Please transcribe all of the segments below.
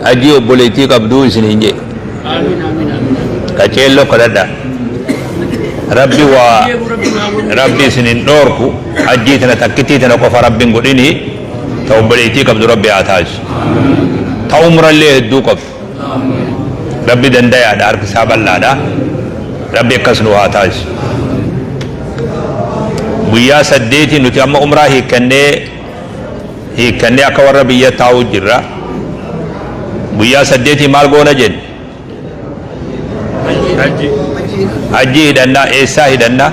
أجي وبوليتي قبدو سنينجي كأجيلو كذا ربي سنين نوركو أجي تنا تكتي تنا كفر ربي نقوليني توبليتي قبدو ربي عتاج تأمر اللي هدو قبض ربي دندايا دار كساب الله دا ربي كسنو عتاج ويا سديتي نتي أما عمره هي كنّي أكبر ربي يتاو جرّا ويا سديتي مال قونا جن حجي هدنا إيسا هدنا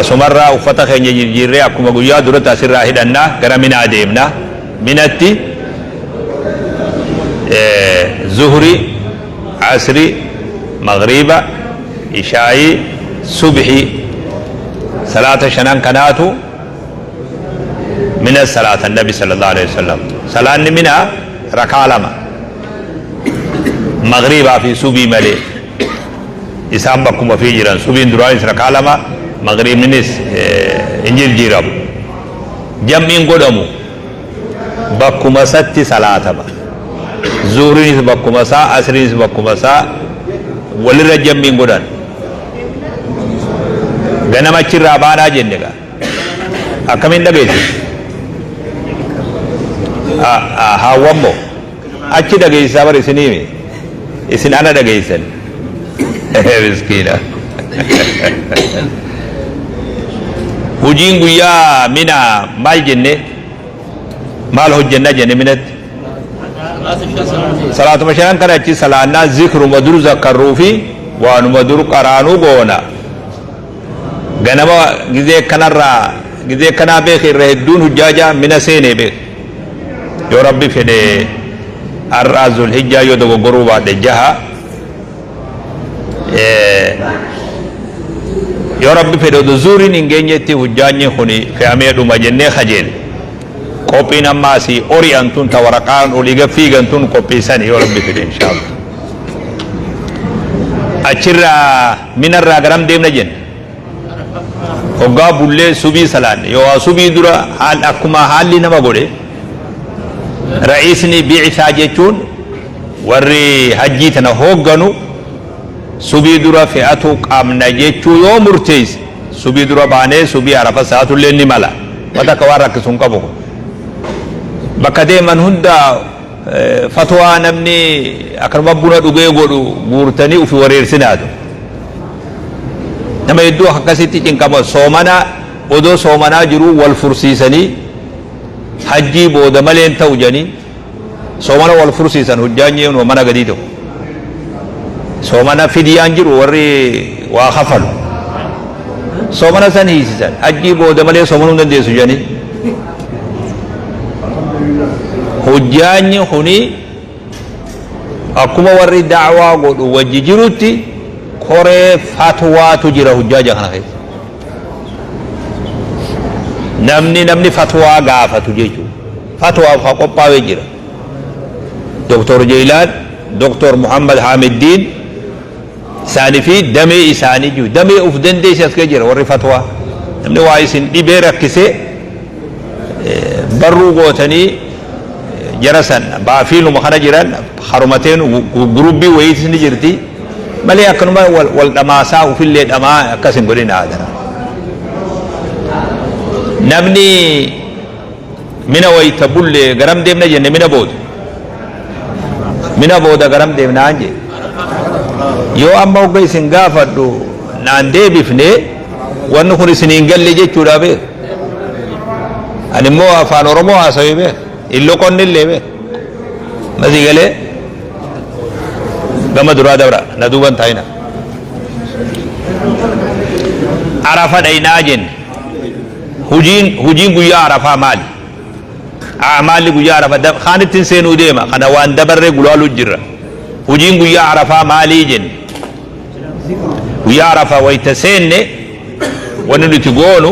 أسمرّا وفتح يجرّي أكما قويا درت أسرّا هدنا كرامنا أديمنا منتي زهري عصري مغربا إشاعي صبحي صلاة شنان كناتو من الصلاة النبي صلى الله عليه وسلم صلاة منها ركعة لما مغربا في صبي ملي إسام بكم في جيران صبي درايس ركعة لما مغرب منس إنجيل جيراب جمعين قدمو بكم ستي صلاة با زوري نس بكم سا عصري نس بكم سا ولر جمعين قدان ganama chirraa baadhaa jenne gaa akkamiin dhageessi haawwammo achi dhageessisaa bar isinii isin ana dhageessan miskiina hujiin guyyaa mina maal jenne maal hojjenna jenne minatti salaatuma shanan kana achi salaannaa zikruma dur zakkarruu fi waanuma dur qaraanuu goona ganama gizee kana beek irra hedduun hujjaaja mina seenee beek yoo rabbi fedhe har'aa zulhijjaa yoo dogoggoruu baadhe jaha yoo rabbi fedhe odo zuuriin hin geenyetti hujjaanyi kuni fe'amee dhuma jennee kajeele qophiin ammaasii ori'an tun ta waraqaan oliiga fiigan tun qophiisani yoo rabbi fedhe inshaallah achirraa minarraa garam deemna jenne hoggaa bullee subii salaanne yoo subii dura akkuma haalli nama godhe ra'iisni bi'isaa jechuun warri hajjii tana hoogganu subii dura fe'atu qabna jechuu yoo murteesse subii dura baanee subii arafa sa'atullee ni mala wata ka waan rakkisuun qabu bakka deeman hunda fatwaa namni akkanuma buna dhugee godhu guurtanii ufi wareersinaatu nama hedduu akkasitti cinqama soomana odoo soomanaa jiru wal fursiisanii hajjii booda maleen ta'u janii soomana wal fursiisan hujjaanyee mana gadii ta'u soomana fidiyaan jiru warri waa kafalu soomana san hiisisan hajjii booda malee soomanuu dandeessu janii hujjaanyi kuni akkuma warri da'waa godhu wajji jirutti koree fatwaatu jira hujjaaja kana keessa namni fatwaa gaafatu jechuudha fatwaa fa qophaa'ee jira doktor Jeylaan doktor Muhammad Hamiddiin isaanii fi damee isaanii jiru damee uf dandeessi as jira warri fatwaa namni waa isin dhibee rakkisee barruu gootanii jara san baafiiluma kana jiran harumateen gurubbii wayiitis ni jirti malee akkanuma wal dhamaasaa ufillee dhamaa akkasin godhin aadara namni mina wayita bullee garam deemna jenne mina booda garam deemna anje yoo amma hogga isin gaafadhu naan deebifne wanni kun isiniin galle jechuudha beek ani immoo afaan oromoo haasawee beek illoqonnillee beek masii galee gama duraa dabra na duuban taa'ina arafa dhaynaa jenne hujiin guyyaa arafaa maali maalli guyyaa arafa kaanittiin seenuu deema kana waan dabarree gulaaluu jirra hujiin guyyaa arafaa maalii jenne guyyaa arafaa wayta seenne wanni nuti goonu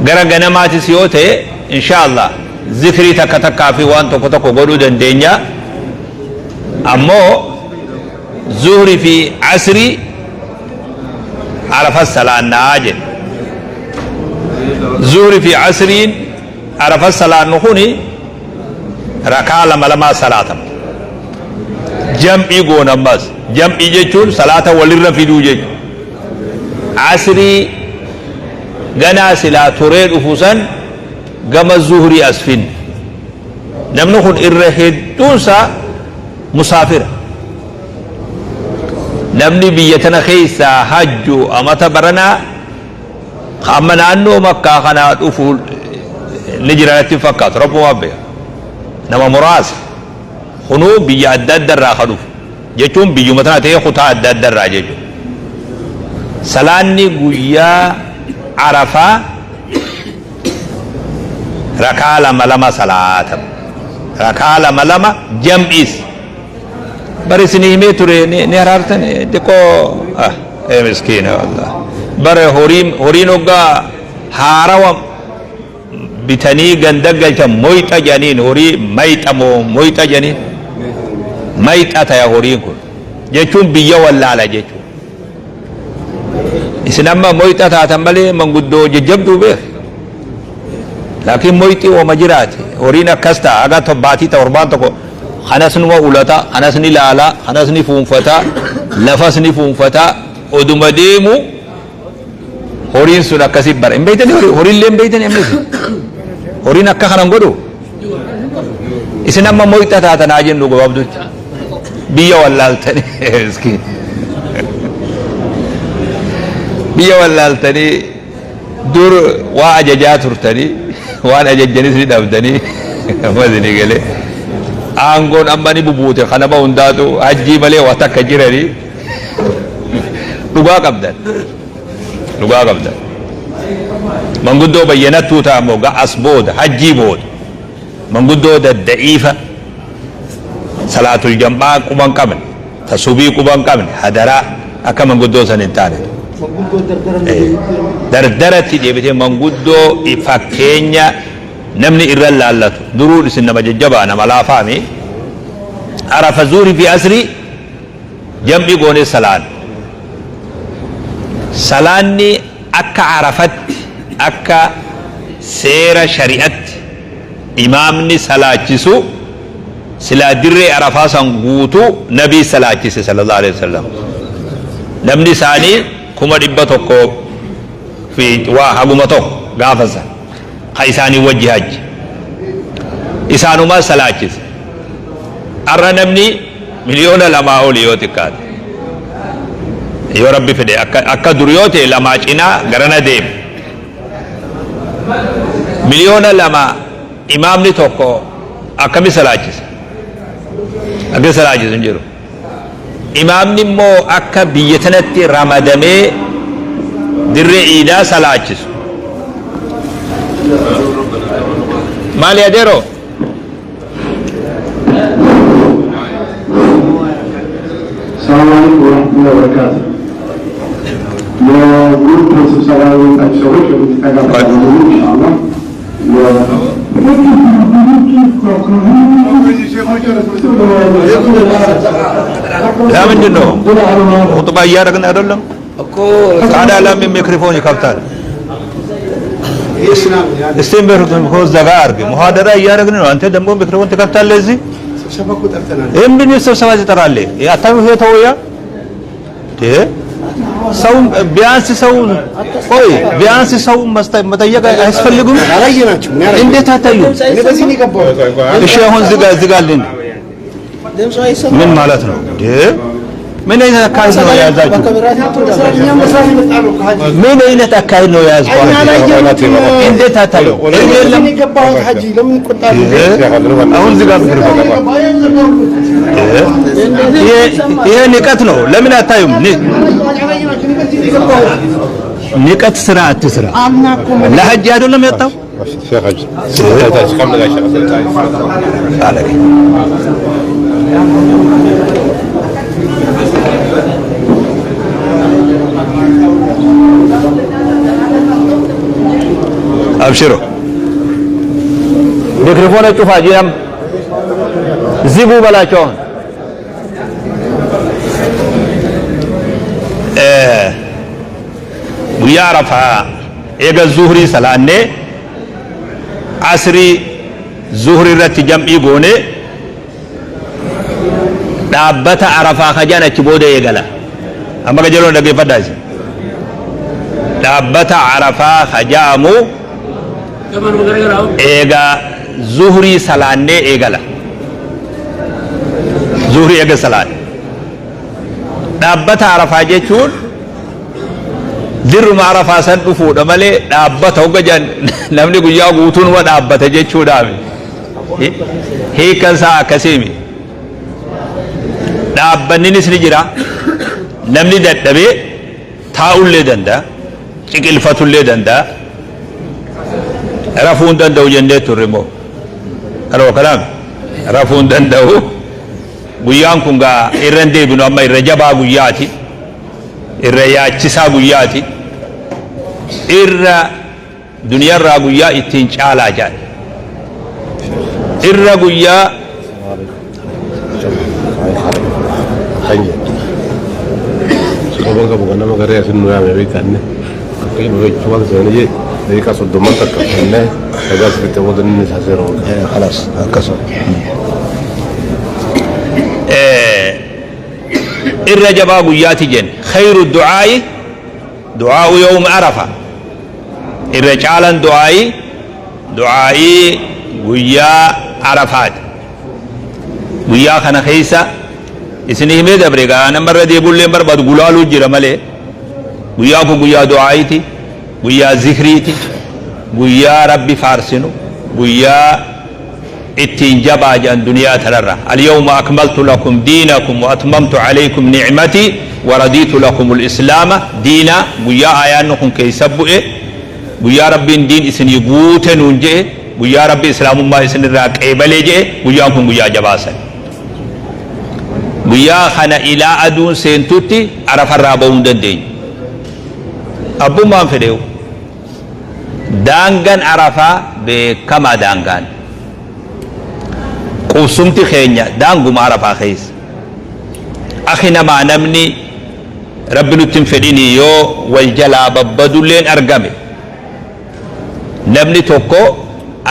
gara ganamaatis yoo ta'e inshaallah zikrii takka takkaa fi waan tokko tokko godhuu dandeenya ammoo zuhri fi asri arafa salaannaa jenne zuhri fi asriin arafa salaannu kuni ركع لما صلاة جمعي قونا بس جمعي جيشون صلاة ولر في دوجي عصري غنا سلا تريد أفوسا قم الظهري أسفين نمنخن إرهد تونسا مسافر نمني بيتنا خيسا حجو أما تبرنا خامنا أنه مكة خنات أفول نجرات فقط ربو أبي نما مراس خنو بيا أدد درا خلوف جتوم بيجو مثلا تيه خطا أدد درا جتو سلاني قويا عرفة ركع لما صلاة ركع لما جمعيس برسني ميتوري نهارتني دكو مسكين والله بره هورين وقا هاروم bitanii ganda galchan moyxa janiin horii mayxa moo moyxa janiin mayxa taya horiin kun jechuun biyya wallaala jechuun isin amma moyxa taatan malee manguddoo jajjabduu beek laakiin moyxii wama jiraate horiin akkas ta'a aga tobbaatii ta'a horbaan tokko kanas numa ulata kanas ni laala kanas ni fuunfata lafas ni fuunfata oduma deemu horiin sun akkasitti bara hin beeytani horiin illee hin beeytani amnis horiin akka kanan godhu isin amma moyxa taatan haa jennu gabaabdutti biyya wallaaltanii miskiin biyya wallaaltanii dur waa ajajaa turtanii waan ajajjanis ni dhabdanii ammasini galee aangoon amma ni bubuute kanama hundaatu hajjii malee waa takka jiranii dhugaa qabdan dhugaa qabdan manguddoo bayyanattuu ta'a moo ga'as booda hajjii booda manguddoo dadda'iifa salaatul jam'aa quban qabne tasubii quban qabne hadaraa akka manguddoo san hin taane dardaratti deebitee manguddoo fakkeenya namni irra laallatu duruu isin nama jajjabaa nama laafaami arafa zuuri fi asri jam'i goone salaanni akka arafatti akka seera shari'atti imaamni salaachisu silaa dirree arafaa san guutuu nabii salaachise sallallahu alaihi wasallam namni isaanii 100,000 fi waa haguma tokko gaafasa ka isaanii wajji hajji isaanuma salaachise arra namni 2,000,000 oli yoo xiqqaate yoo rabbi fide akka dur yoo ta'e lamaa cinaa garana deeme 2,000,000 imaamni tokko akkami salaachise akka salaachisu hin jiru imaamni immoo akka biyya tanatti ramadamee dirree iidaa salaachisu maali adeero السلام عليكم ورحمة الله وبركاته. وجروب السبسرة والأبشرة والتقابل إن شاء الله. لا من جنو خطبة يارك نادلهم كذا لا من ميكروفون يكفتر استمر هو زغار محاضرة يارك نو أنت دمو ميكروفون تكفتر لذي إم بني سبسرة ترى لي يا تام هي تويا تيه سو بيانس سو أوي بيانس سو متى كا أسفل لكم إن ده تاتيو إيش هون زغالين من مالتنا تيه من أين تكاينو يا زاج من أين تكاينو يا زاج إن ده تاتيو أهون زغال ይሄ ንቀት ነው ለምን አታዩም ንቀት ስራ አትስራ ለሐጅ አይደለም የወጣው አብሽሮ ሚክሮፎን ጩፋ ጂም ዚቡ በላቸው guyyaa arafaa eega zuhrii salaannee asrii zuhri irratti jam'ii goone dhaabbata arafaa kajaan achi booda eegala amma qajeeloon dhaggeeffadhaa isin dhaabbata arafaa kajaamu eegaa zuhrii salaannee eegala zuhrii eega salaan dhaabbata arafaa jechuun dirruma arafaa san dhufuudha malee dhaabbata hogga jan namni guyyaa guutuunuma dhaabbata jechuudhaami hiikan isaa akkasiimi dhaabbanninis ni jira namni dadhabee taa'ullee danda'a ciqilfatullee danda'a rafuun danda'u jennee turre immoo aloo kanaaf rafuun danda'u guyyaan kun gaa irran deebinu amma irra jabaa guyyaati irra yaachisaa guyyaati irra duniyaarraa guyyaa ittiin caalaa jaan irra guyyaa Semoga bukan nama karya sinu ya mereka ni. Tapi mereka cuma sebenarnya mereka sudah mantap kan? Agak seperti apa ni sahaja orang. Kalas, kasar. irra jabaa guyyaati jen khayru du'aa'i du'aa'u yawm arafa irra caalan du'aa'i guyyaa arafaati guyyaa kana keessa isin himee dabre gaa namarra deebullee barbaadu gulaaluu jira malee guyyaa kun guyyaa du'aa'iiti guyyaa zikriiti guyyaa rabbi faarsinu guyyaa اتين جبا جان دنيا تلرا اليوم أكملت لكم دينكم وأتممت عليكم نعمتي ورديت لكم الإسلام دينا ويا آيانكم كي سبؤ ويا ربي دين إسن يقوت ننجئ ويا ربي إسلام الله إسن الراك إبليجئ وياكم ويا جباسا ويا خنا إلى أدون سينتوتي عرف الرابون دين أبو ما فديو دانغان عرفا بكما دانغان قوسمتي خينيا دانغو معرفة خيس أخينا ما نمني رب نتنفديني يو والجلا ببدولين أرقامي نمني توكو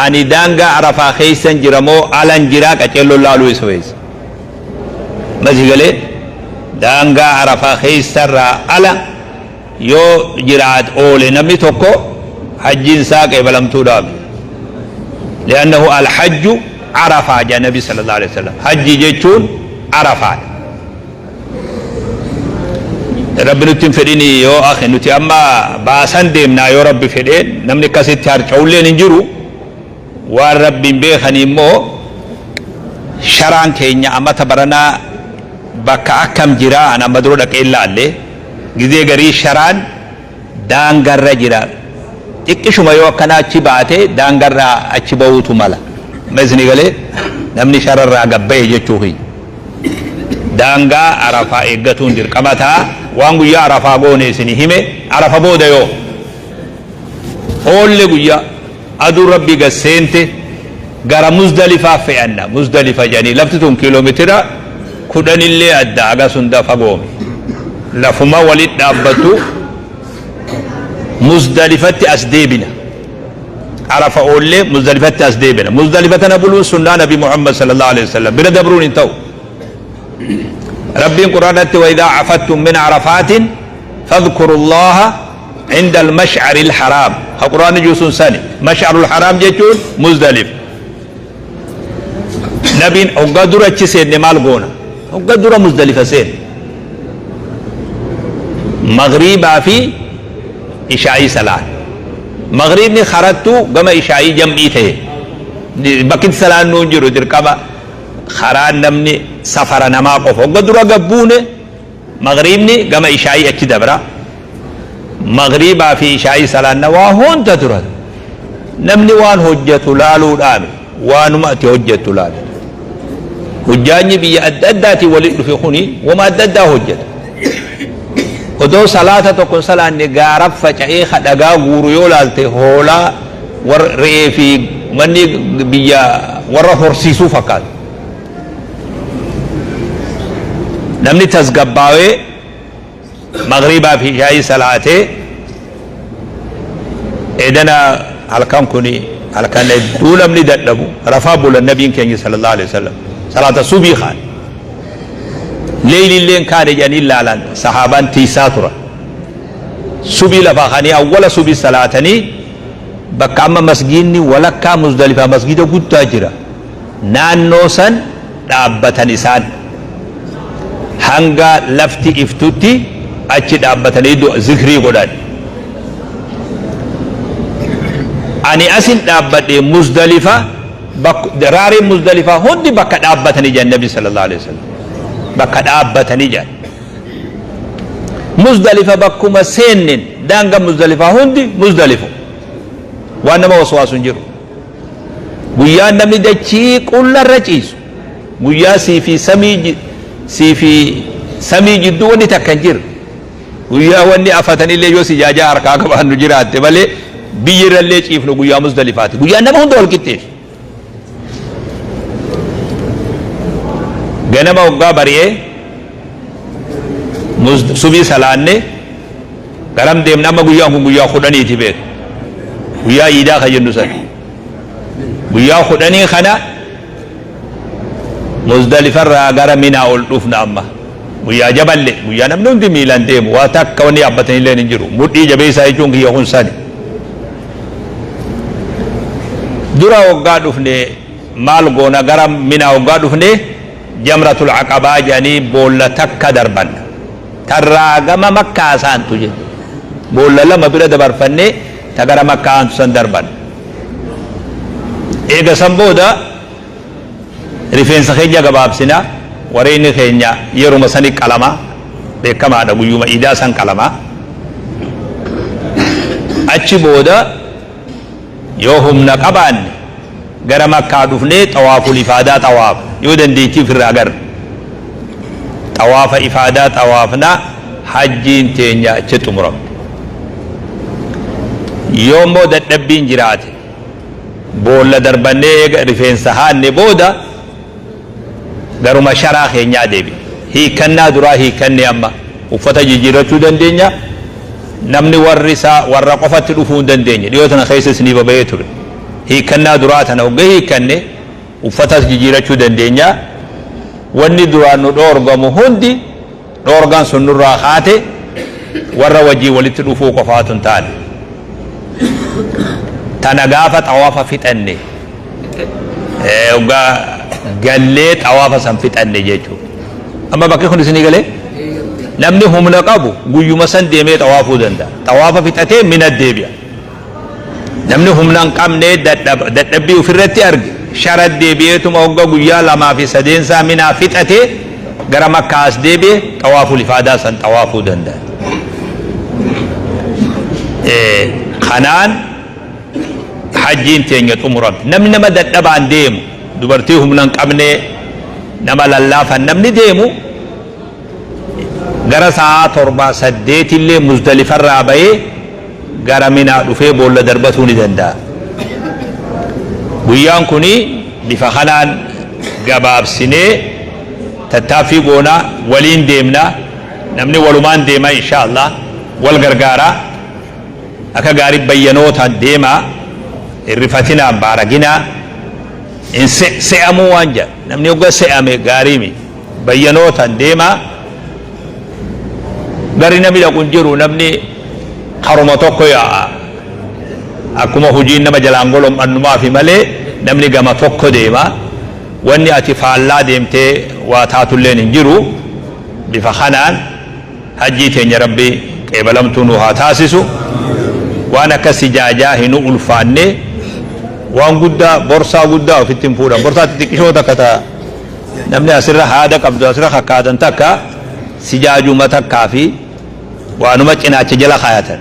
أني دانغا عرفة خيسا جرمو ألان جراك أتلو الله لوي سويس مزي قلي دانغا عرفة خيسا را ألا يو جرات أولي نمني توكو حجين ساك إبلم تودامي لأنه الحج عرفة جاء النبي صلى الله عليه وسلم حج جيتون عرفة رب نتنفديني يو أخي نتي أما باسان ديمنا يو رب فدين نمني كاسي تار چولي ننجرو والرب بيخني مو شران كينيا أما تبرنا بكا أكم جرا أنا مدرودك إلا اللي جزي غري شران دانغر جرا إكشو ما يو كنا أچي باتي دانغر أچي بوتو مالا مزني قالي نمني شرر قبي جتوهي دانغا عرفا إيقاتون دير قمتا وانغو يا عرفا قوني سني همي عرفا بودا يو أول لغو أدو ربي قسينت غرا مزدلفة في عنا مزدلفة جاني لفتتون كيلومترا كدن اللي أدى أغا سندا فقومي لفما ولد دابتو مزدلفة أسديبنا عرف أولي مزدلفة أسديبنا مزدلفة نبلو سنة نبي محمد صلى الله عليه وسلم بنا دبرون انتو ربي القرآن وإذا عفتم من عرفات فاذكروا الله عند المشعر الحرام القرآن جوسون سني مشعر الحرام جيتون مزدلف نبي أقدر أتشسين نمال قونا أقدر مزدلفة سين مغربا في إشاعي صلاة مغرب نے خرطو گما عشائی جمعی تھے بکت سلان نونجرو درکبا خران نمنی سفر نما قفو قدروا قبونے مغرب نے گما عشائی اچھی دبرا مغرب آفی عشائی سلان نواہون تدرد نمني وان حجة لالو دامي وان مأتي حجة لالو حجاني بي أدداتي ولد في خوني وما أددا حجة ودو صلاة تكون صلاة نقارب فجأي خدقا غوريو لالتي هولا ورئي في مني بيا ورى فرسيسو فقط نمني تزقباوي مغربا في جاي صلاة إذن هلكم كوني على كان دولم ندلبو رفابو للنبي كان صلى الله عليه وسلم صلاة الصبح خان ليل اللين كان يعني إلا على صحابان تيساترا صبح لفاخاني أول صبح صلاتني بكام مسجدني ولا كام مزدلفة مسجد قد تاجرا نانوسا دابتن إسان هنگا لفتي افتوتي أجي دابتن إدو ذكري قدان أني أسن دابتن مزدلفة دراري مزدلفة هندي بكا دابتن جان النبي صلى الله عليه وسلم بكا دابتن جان مزدلفة بكما سنن دانغا مزدلفة هندي مزدلفة وانما وسواس جرو guyyaa namni dachii qullarra ciisu guyyaa siifi samii jidduu wanni takka hin jirre guyyaa wanni afatanillee yoo sijaajaa harkaa qabaannu jiraatte malee biyyirrallee ciifnu guyyaa Muzdalifaati guyyaa nama hunda wal qixxeessu ganama waggaa bari'ee subii salaanne garam deemna amma guyyaan kun guyyaa 10 beek guyyaa iidaa ka jennu san guyyaa 10 kana Muzdalifarraa gara Minaa ol dhufna amma guyyaa jaballe guyyaa namni hundi miilan deemu waa takka wanni yaabbatanillee hin jiru mudhii jabeessaa jechuun kiyya kun sani dura waggaa dhufne maal goona gara Minaa waggaa dhufne jamratul aqabaa jedhanii boolla takka darban tarraa gama Makkaa saantu jedhu boolla lama bira dabarfannee ta gara Makkaa aantu san darban eega san booda rifeensa keenya gabaabsina wareenni keenya yeruma sani qalama beekamaadha guyyuma iidaa san qalama achi booda yoo humna qabaanne gara Makkaa dhufnee xawaaful ifaadaa xawaaf yoo dandeettii ofirraa agarra xawaafa ifaadaa xawaafna hajjiin teenya achi xumuramte yoo immoo dadhabbiin jiraate boolla darbannee eega rifeensa haanne booda garuma sharaa keenyaa deebi hiikannaa duraa hiikannee amma uffata jijjiirrachuu dandeenya namni warri isaa warra qofatti dhufuu hin dandeenye dhiyoo tana keessa isinii baba'ee ture hiikannaa duraa tana hoggaa hiikanne uffatas jijjiirrachuu dandeenya wanni duraan nu dhoorgamu hundi dhoorgaan sun nurraa kaate warra wajjii walitti dhufuu qofaatu hin taane tana gaafa xawaafa fixanne hoggaa gallee xawaafa san fixanne jechuudha amma bakki kun isinii galee namni humna qabu guyyuma san deemee xawaafuu danda'a xawaafa fixatee Mina deebi'a namni humna hin qabne dadhabbii ofirratti arge shara deebi'eetuma hoggaa guyyaa 2 fi 3 saa Minaa fixatee gara Makkaas deebi'e xawaaful ifaadaa san xawaafuu danda'a kanaan hajjiin teenya xumuramte namni nama dadhabaan deemu dubartii humna hin qabne nama lallaafan namni deemu gara sa'a 7-8 illee Muzdalifarraa bahee gara Minaa dhufee boolla darbatuu ni danda'a guyyaan kuni bifa kanaan gabaabsinee tattaaffii goonaa waliin deemnaa namni walumaan deemaa inshaallah wal gargaaraa akka gaarii bayyanootaan deemaa irrifatinaan baaraginaa in se'amuu waan jedha namni hogga se'ame gaariimi bayyanootaan deemaa gari namni dhaqun jiru namni haruma tokko yaa'a akkuma hojiin nama jalaan golom'annumaa fi malee namni gama tokko deema wanni ati faallaa deemtee waa taatulleen hin jiru bifa kanaan hajjii teenya rabbi qeebalamtuu nu haa taasisu waan akka sijaajaa hin ulfaanne waan guddaa borsaa guddaa ofitti hin fuudhan borsaa xixiqqishoo takka ta'a namni asirra haada qabdu asirra kakkaatan takka sijaajuma takkaa fi waanuma cinaacha jala kaayatan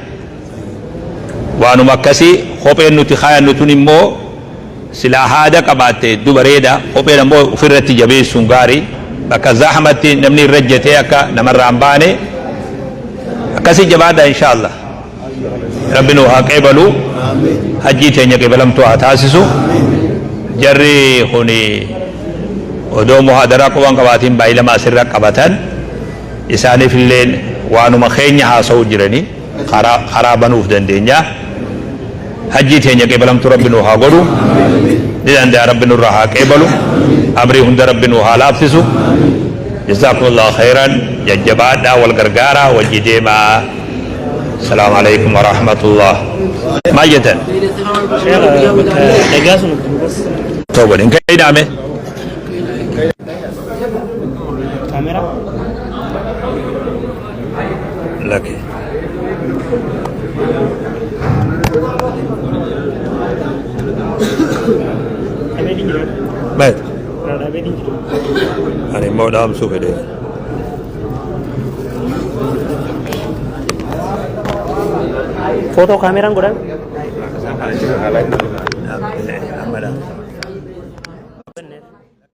waanuma akkasii kopheen nuti kaayannu tun immoo silaa haada qabaatte dubareeda kopheen ammoo ofirratti jabeessuun gaarii bakka zahmatti namni irra jetee akka namarraa hin baane akkasii jabaadha inshaallah rabbi nu haa qeebalu hajjii teenya qeebalamtuu haa taasisu jarri kuni odoo muhaadaraa qubaan qabaatiin baay'ilama asirra qabatan isaaniif illeen waanuma keenya haasa'uu jiranii karaa banuuf dandeenya hajjii teenya qeebalamtu rabbi nu haa godhu ni danda'a rabbi nurraa haa qeebalu amrii hunda rabbi nu haa laaffisu jazakumullahu khairan jajjabaadhaa wal gargaaraa wajji deemaa السلام عليكم ورحمة الله ما جتن توبة إن كاي دامه كاميرا لك بيت أنا مولا مسوف ده foto kameraan godhan